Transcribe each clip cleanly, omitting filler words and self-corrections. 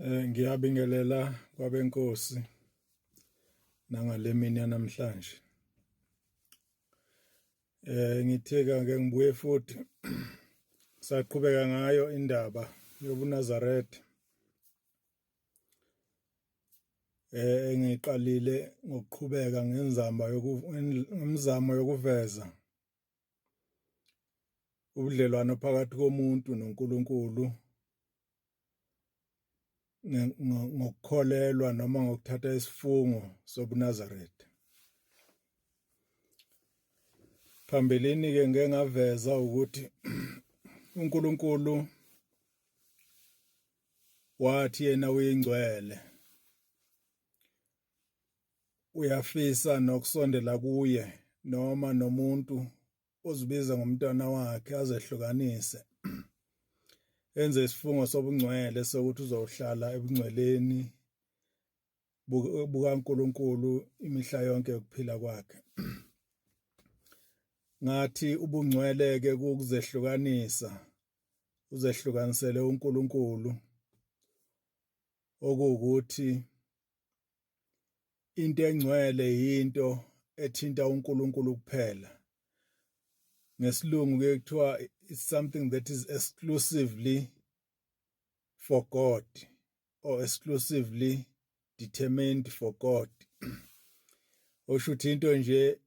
Ngiyabingelela kwabenkosi nangale mini yanamhlanje. Ngitheka ngeke ngibuye futhi saqhubeka ngayo indaba yobuNazaretha engiqalile ngokuqhubeka ngomzamo yokuveza ubudlelwano phakathi komuntu noNkulunkulu ngokukholelwa noma ngokuthatha isifungo sobuNazaretha. Phambilini-ke ngeke ngaveza ukuthi uNkulunkulu wathi yena uyingcwele, uyafisa nokusondela kuye noma nomuntu ozibiza ngomntwana wakhe azehlukanise enze isifungo sobungcwele sokuthi uzohlala ebungcweleni bukaNkulunkulu imihla yonke yokuphila kwakhe. Ngathi ubungcwele-ke kukuzehlukanisa, uzehlukanisele uNkulunkulu, okuwukuthi into engcwele yinto ethinta uNkulunkulu kuphela. NgesiLungu kuthiwa it's something that is exclusively for God or exclusively determined for God. Oshuthi into nje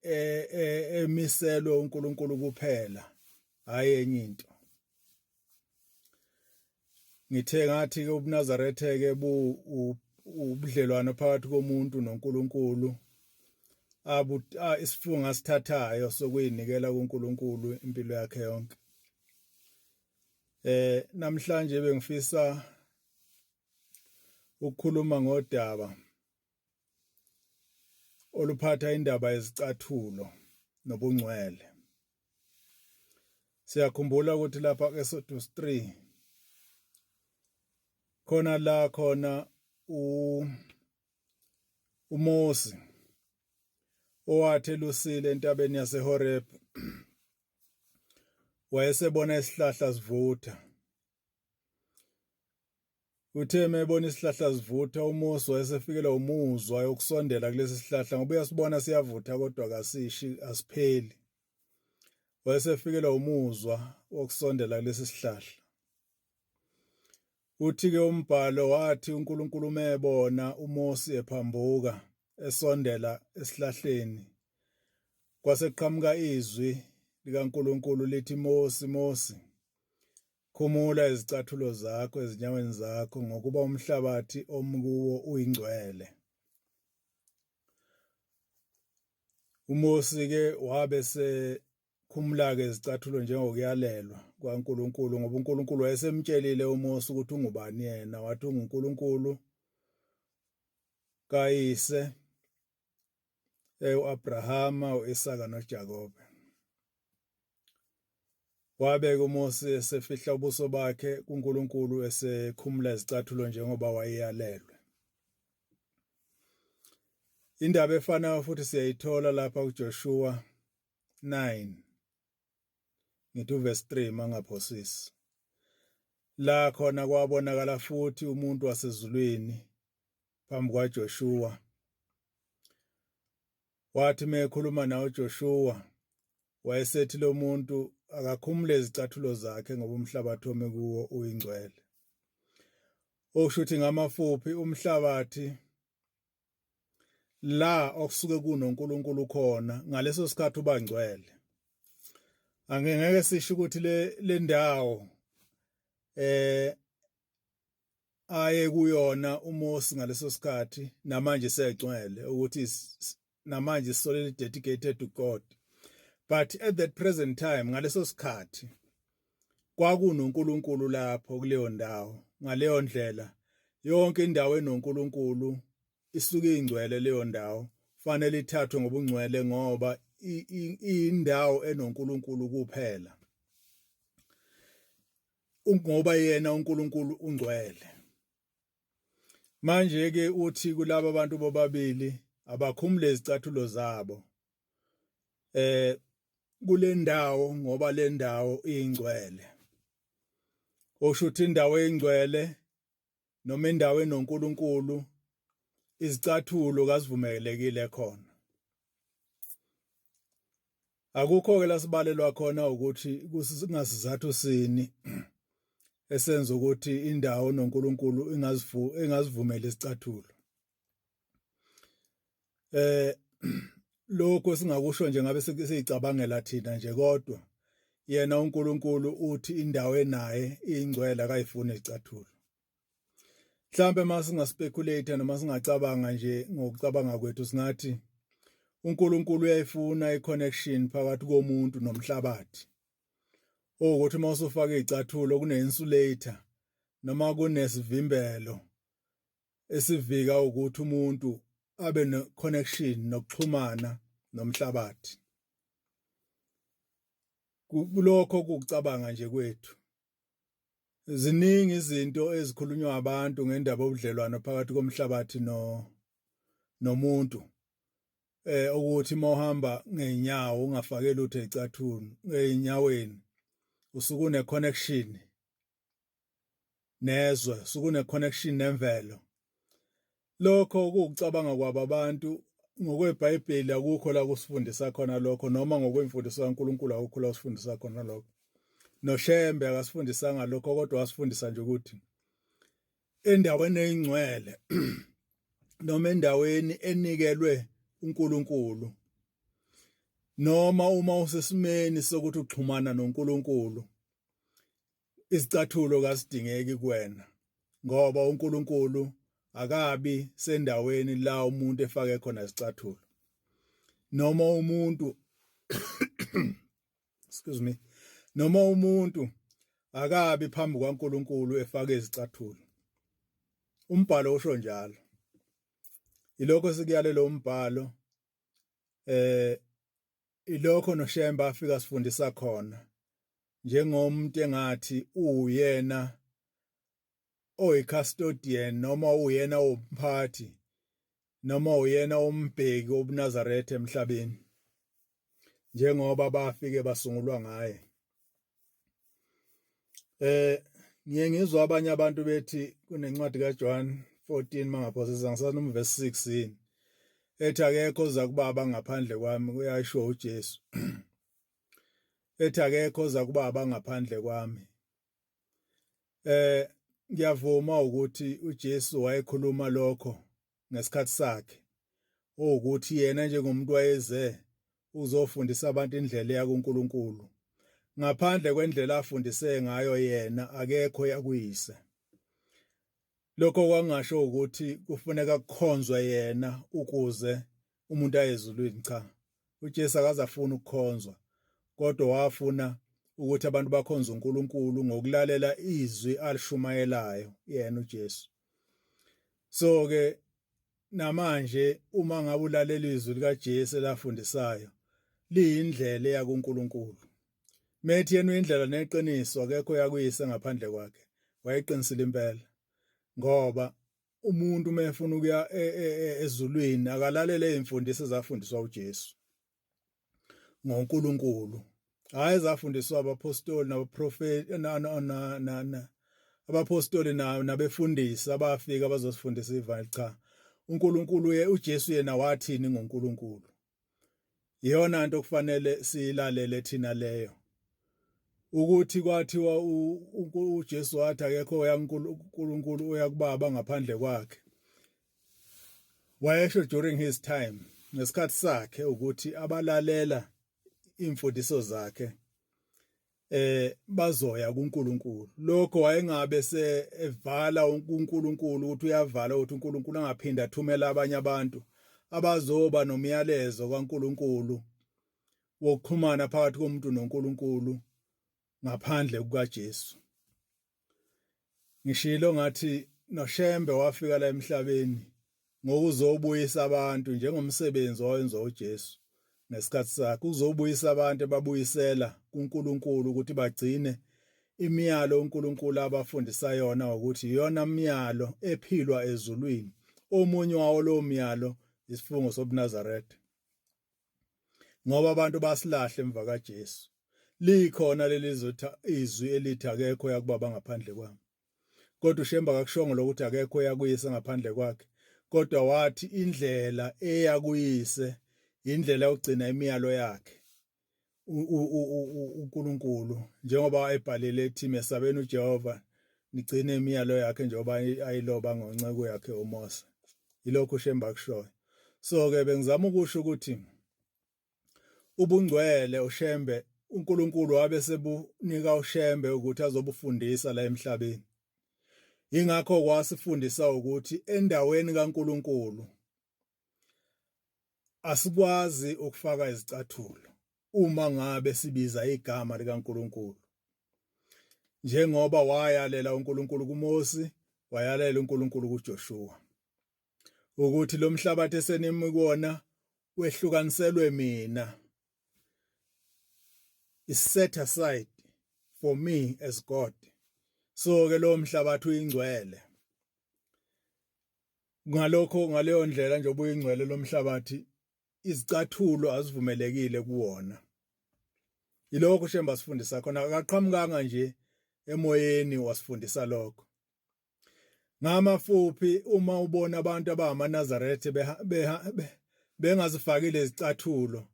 emiselwe uNkulunkulu kuphela, hayi enye into. Ngithe ngathi-ke ubuNazaretha-ke ubudlelwano phakathi komuntu noNkulunkulu isifungo asithathayo sokuyinikela kuNkulunkulu impilo yakhe yonke. Namhlanje bengifisa ukukhuluma ngodaba oluphatha indaba yezicathulo nobungcwele. Siyakhumbula ukuthi lapha eSodus 3 khona uMosi owathi elusile entabeni yaseHoreb wayesebona isihlahla sivutha. Uthe mebona isihlahla sivutha, uMosi wayesefikelwa umuzwa yokusondela kulesi sihlahla ngoba uyasibona siyavutha kodwa kasishi, asipheli. Wayesefikelwa umuzwa wokusondela kulesi sihlahla. Uthi-ke umbhalo wathi uNkulunkulu mebona uMosi ephambuka esondela esihlahleni, kwasekuqhamuka izwi likaNkulunkulu lithi, Mosi, Mosi, khumula izicathulo zakho ezinyaweni zakho ngokuba umhlabathi omkuwo uyingcwele. UMosi-ke wabe sekhumula-ke izicathulo njengokuyalelwa kwaNkulunkulu ngoba uNkulunkulu wayesemtshelile uMosi ukuthi ungubani yena. Wathi unguNkulunkulu kayise u-Abrahama, u-Isaka noJakobe. Wabe-ke uMosi esefihla ubuso bakhe kuNkulunkulu esekhumula izicathulo njengoba wayeyalelwe. Indaba efanayo futhi siyayithola lapha kuJoshua 9, ngithi verse 3 mangaphosisi. La khona kwabonakala futhi umuntu wasezulwini phambi kwaJoshua. Wathi mekhuluma nawe uJoshua wayesethi lo muntu akakhumule izicathulo zakhe ngoba umhlabathi ome kuwo uyingcwele. Okushuthi ngamafuphi umhlabathi la okusuke kunoNkulunkulu khona ngaleso sikhathi uba ngcwele. Angeke sisho ukuthi le ndawo aye kuyona uMosi ngaleso sikhathi namanje segcwele ukuthi namanje solely dedicated to God. But at that present time, ngaleso sikhathi kwakunoNkulunkulu lapho kuleyo ndawo. Ngaleyo ndlela yonke indawo enoNkulunkulu isuke ingcwele leyo ndawo, fanele ithathwe ngobungcwele ngoba indawo enoNkulunkulu kuphela. Ngoba yena uNkulunkulu ungcwele. Manje-ke uthi kulabo abantu bobabili abakhumule izicathulo zabo kule ndawo ngoba le ndawo iyingcwele. Osho ukuthi indawo engcwele noma endaweni noNkulunkulu izicathulo kazivumelekile khona. Akukho ke lasibalelwa khona ukuthi kusingasizathu sini esenza ukuthi indawo noNkulunkulu engazivumela isicathulo. Lokho singakusho nje ngabe sicabangela thina nje kodwa yena uNkulunkulu uthi indawo enaye ingcwele akayifuni izicathulo. Mhlambe masingaspekulate noma singacabanga nje ngokucabanga kwethu singathi uNkulunkulu uyayifuna iconnection phakathi komuntu nomhlabathi. Ukuthi mawusufaka izicathulo kune-insulator noma kunesivimbelo esivika ukuthi umuntu abe ne-connection nokuxhumana nomhlabathi. Kulokho kucabanga nje kwethu. Ziningi izinto ezikhulunywa abantu ngendaba yobudlelwano phakathi komhlabathi nomuntu. Ukuthi mawuhamba ngeenyawo ungafake lutho ezicathulo ngeenyaweni usuke une connection nezwe, usuke une connection nemvelo. Lokho kucabanga kwaba abantu ngokweBhayibheli akukho la kusifundisa khona lokho noma ngokwemfundiso kaNkulunkulu akukho la kusifundisa khona lokho. Noshembe akasifundisanga lokho kodwa wasifundisa nje ukuthi endaweni engcwele noma endaweni enikelwe uNkulunkulu noma uma usesimeni sokuthi uxhumana noNkulunkulu izicathulo kasidingeki kuwena ngoba uNkulunkulu akabi sendaweni la umuntu efake khona izicathulo noma umuntu excuse me noma umuntu akabi phambi kwaNkulunkulu efake izicathulo. Umbhalo usho njalo. Ilokho sikuyalelo umbhalo ilokho noShemba afika sifundisa khona njengomuntu engathi uyena oyicustodian noma uyena omphathi noma uyena umbheki wobuNazaretha emhlabeni njengoba bafike basungulwa ngaye. Ngiyengizwa abanye abantu bethi kunencwadi kaJohn 14 mangaphosisa ngisana verse 16 ethi akekho oza kubaba ngaphandle kwami kuyasho uJesu. Ethi akekho oza kubaba ngaphandle kwami. Ngiyavuma ukuthi uJesu wayekhuluma lokho ngesikhathi sakhe ukuthi yena njengomuntu wayeze uzofundisa abantu indlela yakuNkulunkulu. Ngaphandle kwendlela afundise ngayo yena akekho yakuyise. Lokho kwangasho ukuthi kufuneka kukhonzwe yena ukuze umuntu aye ezulwini cha. uJesu akazafuna ukukhonzwa kodwa wafuna ukuthi abantu bakhonze uNkulunkulu ngokulalela izwi alishumayelayo yena uJesu. So ke namanje uma ngabe ulalela izwi likaJesu elafundisayo liyindlela yakuNkulunkulu. Methi yena uyindlela neqiniso akekho yakuyise ngaphandle kwakhe. Wayeqinisile impela. Ngoba umuntu mefuna ukuya ezulwini akalalele izimfundiso ezafundiswa uJesu ngoNkulunkulu. Hayi ezafundiswa abapostoli nabaprofeti abapostoli nabefundisi abafika bazosifundisa ivangeli cha. uNkulunkulu uJesu yena wathini ngoNkulunkulu. Iyona into kufanele siyilalele thina leyo. Ukuthi kwathiwa uJesu wathi akekho uNkulunkulu uyakubaba ngaphandle kwakhe. Wayesho during his time ngesikhathi sakhe ukuthi abalalela imfundiso zakhe bazoya kuNkulunkulu. Lokho wayengabe evala uNkulunkulu ukuthi uyavala ukuthi uNkulunkulu angaphinda athumela abanye abantu abazoba nomyalezo kaNkulunkulu wokuxhumana phakathi komuntu noNkulunkulu ngaphandle kukaJesu. Ngishilo ngathi noShembe wafika la emhlabeni ngokuzobuyisa abantu njengomsebenzi owenziwa uJesu ngesikhathi sakhe uzobuyisa abantu ebabuyisela kuNkulunkulu ukuthi bagcine imiyalo uNkulunkulu abafundisa yona ukuthi iyona imiyalo ephilwa ezulwini. Omunye wawo lo myalo isifungo sobuNazaretha. Ngoba abantu basilahle emva kaJesu. Likhona leli izwi elithi akekho yakubaba ngaphandle kwami. kodwa uShemba akakushongo lokuthi akekho yakuyise ngaphandle kwakhe, kodwa wathi indlela eyakuyise indlela yokugcina imiyalo yakhe uNkulunkulu, njengoba ebhalile ethi mesabeni uJehova nigcine imiyalo yakhe njengoba ayiloba ngonceku yakhe uMose. Yilokho uShemba akushoyo. So-ke bengizama ukusho ukuthi ubungcwele uShembe uNkulunkulu wabe sebunika uShembe ukuthi azobufundisa la emhlabeni. Ingakho kwasifundisa ukuthi endaweni kaNkulunkulu asikwazi ukufaka izicathulo uma ngabe sibiza igama likaNkulunkulu. Njengoba wayalela uNkulunkulu kuMose, wayalela uNkulunkulu kuJoshua ukuthi lo mhlabathi esenimi kuwona wehlukaniselwe mina, is set aside for me as God. So-ke lo mhlabathi uyingcwele. Ngalokho ngaleyo ndlela nje obuyingcwele lo mhlabathi, izicathulo azivumelekile kuwona. Yilokho uShemba sifundisa khona, akaqhamukanga nje emoyeni wasifundisa lokho. Ngamafuphi uma ubona abantu abangamaNazaretha bengazifakile izicathulo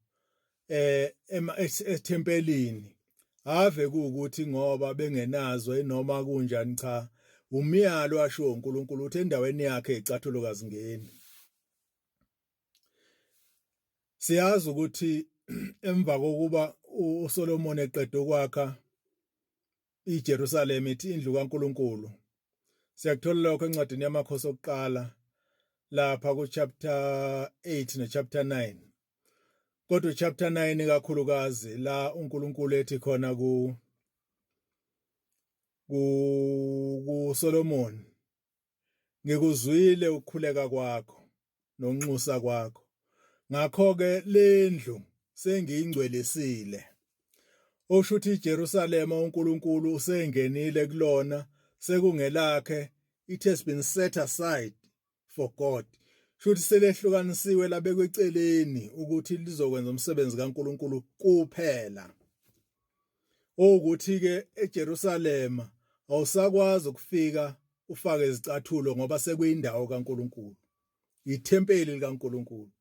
ethempelini, ave kuukuthi ngoba bengenazo noma kunjani, cha, umyalo washiwo uNkulunkulu uthi endaweni yakhe izicathulo kazingeni. Siyazi ukuthi emva kokuba uSolomon eqeda ukwakha iJerusalem, ithi indlu kaNkulunkulu, siyakuthola lokho encwadini yamakhosi okuqala lapha ku-chapter 8 no-chapter 9. Kodwa chapter 9 kakhulukazi la uNkulunkulu ethi khona ku Solomon, ngikuzwile ukukhuleka kwakho nonxusa kwakho, ngakho-ke lendlu sengiyingcwelisile. Osho ukuthi iJerusalema uNkulunkulu usengenile kulona, sekungelakhe, it has been set aside for God. Shuthi selehlukanisiwe labekwe eceleni ukuthi lizokwenza umsebenzi kaNkulunkulu kuphela. Ukuthi-ke eJerusalema awusakwazi ukufika ufake izicathulo ngoba sekuyindawo kaNkulunkulu, ithempeli likaNkulunkulu.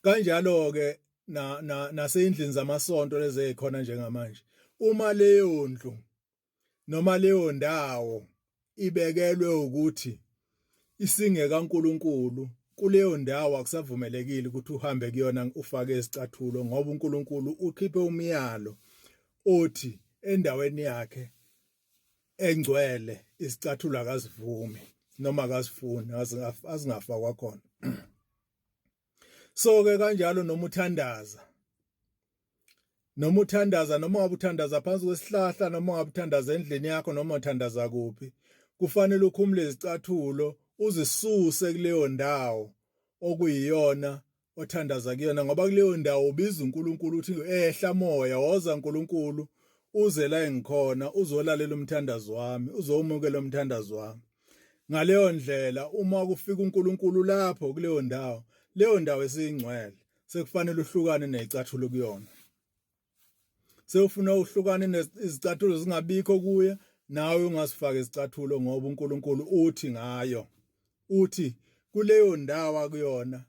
Kanjalo-ke naseyindlini zamasonto lezi ezikhona njengamanje, uma leyo ndlu noma leyo ndawo ibekelwe ukuthi isingekaNkulunkulu, kuleyo ndawo akusavumelekile ukuthi uhambe kuyona ufake izicathulo, ngoba uNkulunkulu ukhiphe umyalo othi endaweni yakhe engcwele izicathulo akazivumi noma akazifuni, azingafakwa khona. So-ke kanjalo noma uthandaza noma ngabe uthandaza phansi kwesihlahla, noma ngabe uthandaza endlini yakho, noma uthandaza kuphi, kufanele ukhumule izicathulo uzisuse kuleyo ndawo okuyiyona othandaza kuyona, ngoba kuleyo ndawo ubiza uNkulunkulu uthi ehla moya, woza uNkulunkulu uze la engikhona, uzolalela umthandazo wami, uzomukela umthandazo wami. Ngaleyo ndlela uma kufika uNkulunkulu lapho kuleyo ndawo, leyo ndawo esiyingcwele, sekufanele uhlukane nezicathulo kuyona. Sewufuna uhlukane nezicathulo zingabikho kuye, nawe ungasifaka izicathulo, ngoba uNkulunkulu uthi ngayo, uthi kuleyo ndawo akuyona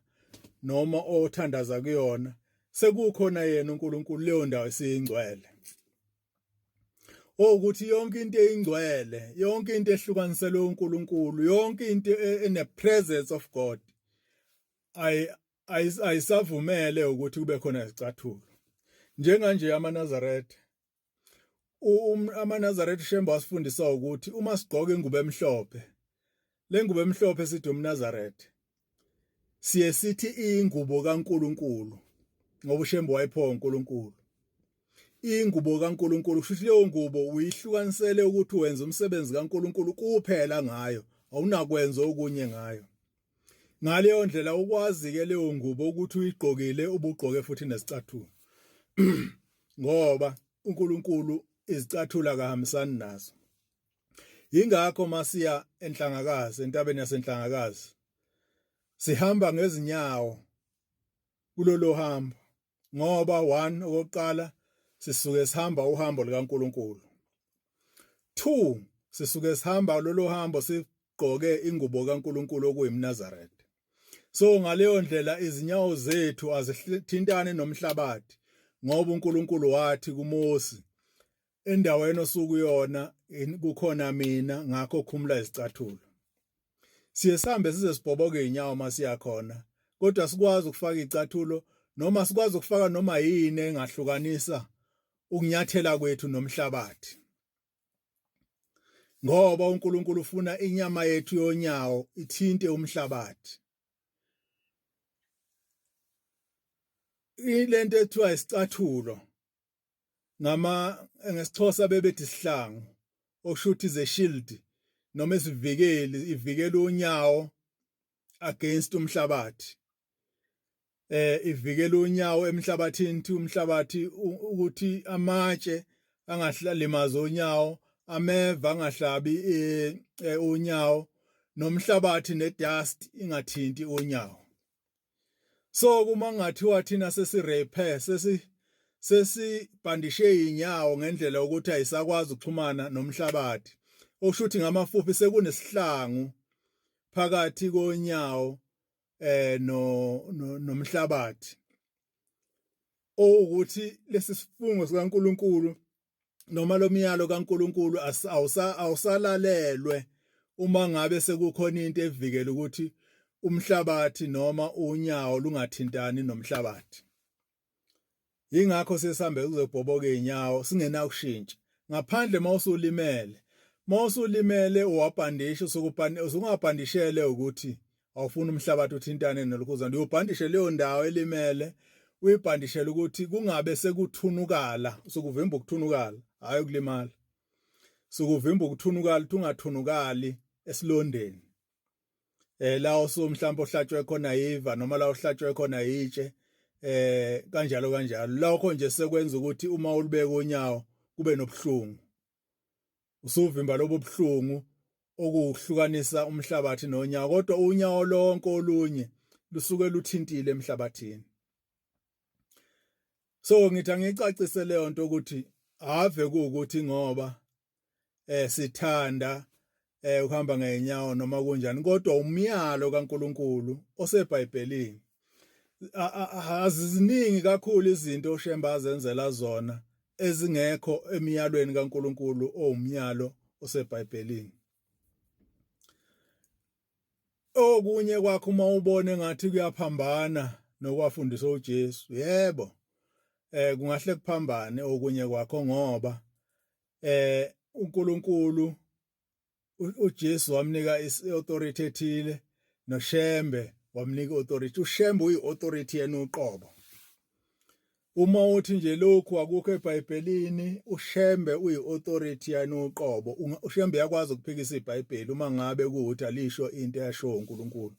noma othandaza kuyona sekukhona yena uNkulunkulu, leyo ndawo esiyingcwele. Ukuthi yonke into eyingcwele, yonke into ehlukaniselwe uNkulunkulu, yonke into ene presence of God, ayisavumele ukuthi kube khona izicathulo. Njenganje amaNazaretha, amaNazaretha uShemba wasifundisa ukuthi uma sigqoka ingubo emhlophe, le ngubo emhlophe sithi umNazaretha, siye sithi ingubo kaNkulunkulu, ngoba uShemba wayiphiwa uNkulunkulu. Ingubo kaNkulunkulu, kusho ukuthi leyo ngubo uyihlukanisele ukuthi wenza umsebenzi kaNkulunkulu kuphela ngayo, awunakwenza okunye ngayo. Ngaleyo ndlela ukwazi-ke leyo ngubo ukuthi uyigqokile, ubugqoke futhi nesicathulo. Ngoba uNkulunkulu izicathulo akahambisani nazo. Yingakho masiya enhlangakazi, entabeni yasenhlangakazi, sihamba ngezinyawo kulolo hambo, ngoba okokuqala sisuke sihamba uhambo likaNkulunkulu. 2, sisuke sihamba lolo hambo sigqoke ingubo kaNkuluNkulu okuyimNazaretha. So ngaleyo ndlela izinyawo zethu azithintane nomhlabathi ngoba uNkulunkulu wathi kuMosi, endaweni osukuyona kukhona mina, ngakho khumula izicathulo. Siye sihambe size sibhoboke inyawo masiya khona, kodwa sikwazi ukufaka izicathulo noma sikwazi ukufaka noma yini engahlukanisa ukunyathela kwethu nomhlabathi. Ngoba uNkulunkulu ufuna inyama yethu yonyawo ithinte umhlabathi. Ilento ethiwa isicathulo ngesixhosa bebethi sihlangu, okusho ukuthi is a shield noma isivikeli, ivikela unyawo against umhlabathi. Ivikela unyawo emhlabathini, umhlabathi ukuthi amatshe angahlalimaza unyawo, ameva angahlabi unyawo, nomhlabathi nedust ingathinti unyawo. So kuma ngathiwa thina sesirepair, sesibhandishe inyawo ngendlela ukuthi ayisakwazi ukuxhumana nomhlabathi, okusho ukuthi ngamafuphi sekunesihlangu phakathi konyawo nomhlabathi, ukuthi lesi sifungo sikaNkuluNkulu noma lo myalo kaNkuluNkulu awusalalelwe uma ngabe sekukhona into evikela ukuthi umhlabathi noma unyawo lungathintani nomhlabathi. Yingakho sesihambe kuzobhoboka inyawo singena kushintsha ngaphandle mawusulimele uwabhandisha, usungabhandishele ukuthi awufuna umhlabathi uthintane nolukhuzana, uyobhandishe leyo ndawo elimele, uyibhandishele ukuthi kungabe sekuthunukala, sokuvimba ukuthunukala, hayi ukulimala. Sokuvimba ukuthunukala, ungathunukali esilondeni. La mhlawumbe ohlatshwe khona yiva noma la ohlatshwe khona yitshe, kanjalo. Lokho nje sekwenza ukuthi uma ulibeka unyawo kube nobuhlungu. Usuvimba lobo buhlungu okuhlukanisa umhlabathi nonyawo, kodwa unyawo lonke olunye lusuke luthintile emhlabathini. So ngithi angicacise leyo nto ukuthi ave kuukuthi ngoba sithanda ukuhamba ngeenyawo noma kunjani, kodwa umyalo kaNkuluNkulu oseBhayibhelini. Aziziningi kakhulu izinto uShemba azenzela zona ezingekho emiyalweni kaNkuluNkulu owumyalo oseBhayibhelini. Okunye kwakho uma ubone ngathi kuyaphambana nokwafundiswa uJesu, yebo, kungahle kuphambane okunye kwakho ngoba uNkulunkulu uJesu wamnika i-authority ethile, noShembe wamnika i-authority. uShembe uyi-authority yena uqobo. Uma uthi nje lokhu akukho eBhayibhelini, uShembe uyi-authority yena uqobo. uShembe yakwazi ukuphikisa iBhayibheli uma ngabe kuuthi alisho into eyasho uNkulunkulu.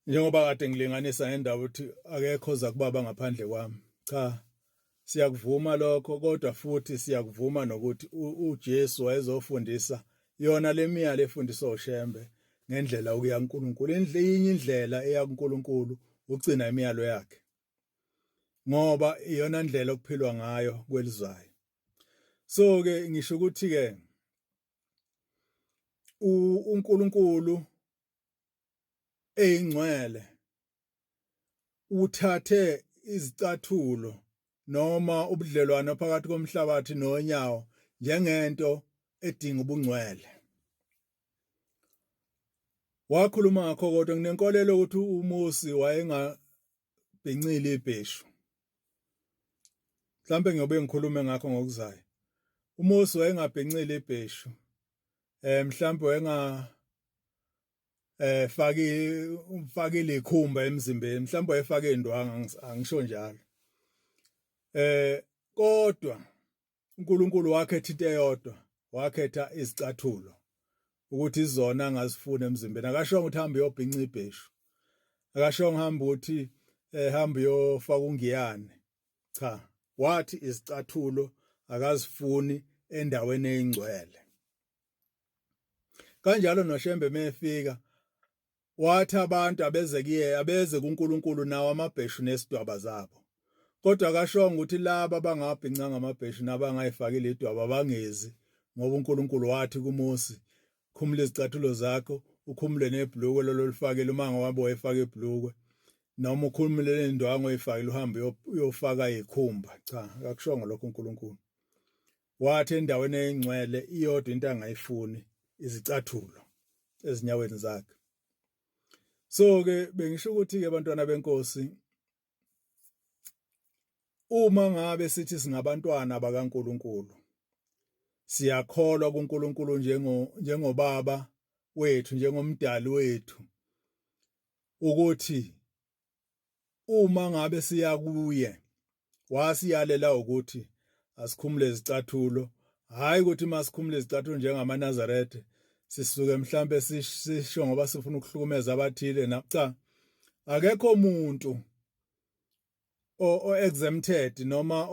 Njengoba kade ngilinganisa ngendaba ukuthi akekho oza kubaba ngaphandle kwami. Cha, siyakuvuma lokho, kodwa futhi siyakuvuma nokuthi uJesu wayezofundisa yona lemiyalo efundiswa uShembe ngendlela okuya kuNkulunkulu. Inye indlela eya kuNkulunkulu ugcina imiyalo yakhe, ngoba iyona ndlela okuphilwa ngayo kwelizayo. So ke ngisho ukuthi ke uNkulunkulu eyingcwele uthathe izicathulo noma ubudlelwano phakathi komhlabathi nonyawo njengento edinga ubungcwele. Wakhuluma ngakho, kodwa nginenkolelo ukuthi uMosi wayengabhincili ibheshu. Mhlambe ngiyobe ngikhulume ngakho ngokuzayo. uMosi wayengabhincili ibheshu. Mhlambe ufakile ikhumba emzimbeni, mhlambe wayefake indwanga, angisho njalo. Kodwa uNkulunkulu wakhetha into eyodwa, wakhetha izicathulo ukuthi izona angazifuna emzimbeni. Akasho ukuthi hamba uyobhinca ibheshu, akasho ngihamba ukuthi hamba uyofaka ungiyane. Cha, wathi izicathulo akazifuni endaweni eyingcwele. Kanjalo noShembe mefika wathi abantu abeze kuNkulunkulu nawo amabheshu nesidwaba zabo. Kodwa akashonga ukuthi laba abangabhincanga amabheshu nabangayifakile idwaba bangezi ngoba uNkulunkulu wathi kuMose, khumula izicathulo zakho, ukhumule nebhlukwe lolo lifakile uma ngabe wayefaka ibhlukwe, noma ukhulumele indwangu oyifakile uhambe uyofaka ikhumba. Cha, akakushongo lokho uNkulunkulu. Wathi endaweni engcwele iyodwa into angayifuni izicathulo ezinyaweni zakhe. So ke bengisho ukuthi ke bantwana benkosi, uma ngabe sithi singabantwana bakaNkulunkulu, siyakholwa kuNkulunkulu njengobaba wethu, njengomdali wethu, ukuthi uma ngabe siya kuye wasiyalela ukuthi asikhumule izicathulo, hayi ukuthi masikhumule izicathulo njengamaNazaretha sisuke mhlambe sisho ngoba sifuna ukuhlukumeza abathile. Cha, akekho umuntu o-exempted noma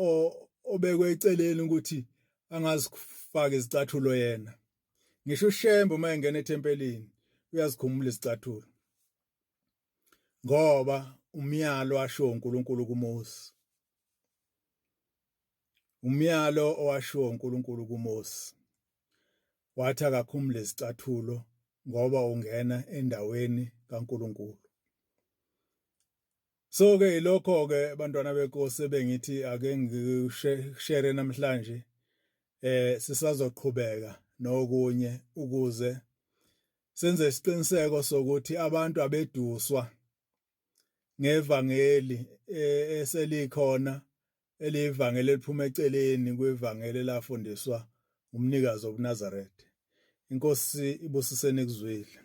obekwe eceleni ukuthi angazifaka izicathulo yena. Ngisho uShembe uma engena ethempelini uyazikhumula izicathulo ngoba umyalo washiwo uNkulunkulu kuMose. Umyalo owashiwo uNkulunkulu kuMose wathi akakhumule izicathulo ngoba ungena endaweni kaNkulunkulu. So ke lokho ke bantwana benkosi bengithi ake ngishare namhlanje sisazoqhubeka nokunye ukuze senze isiqiniseko sokuthi abantu abeduswa ngevangeli eselikhona, elivangeli eliphuma eceleni kwevangeli elafundiswa umnikazi wobuNazaretha. Inkosi ibusiseni kuzwile.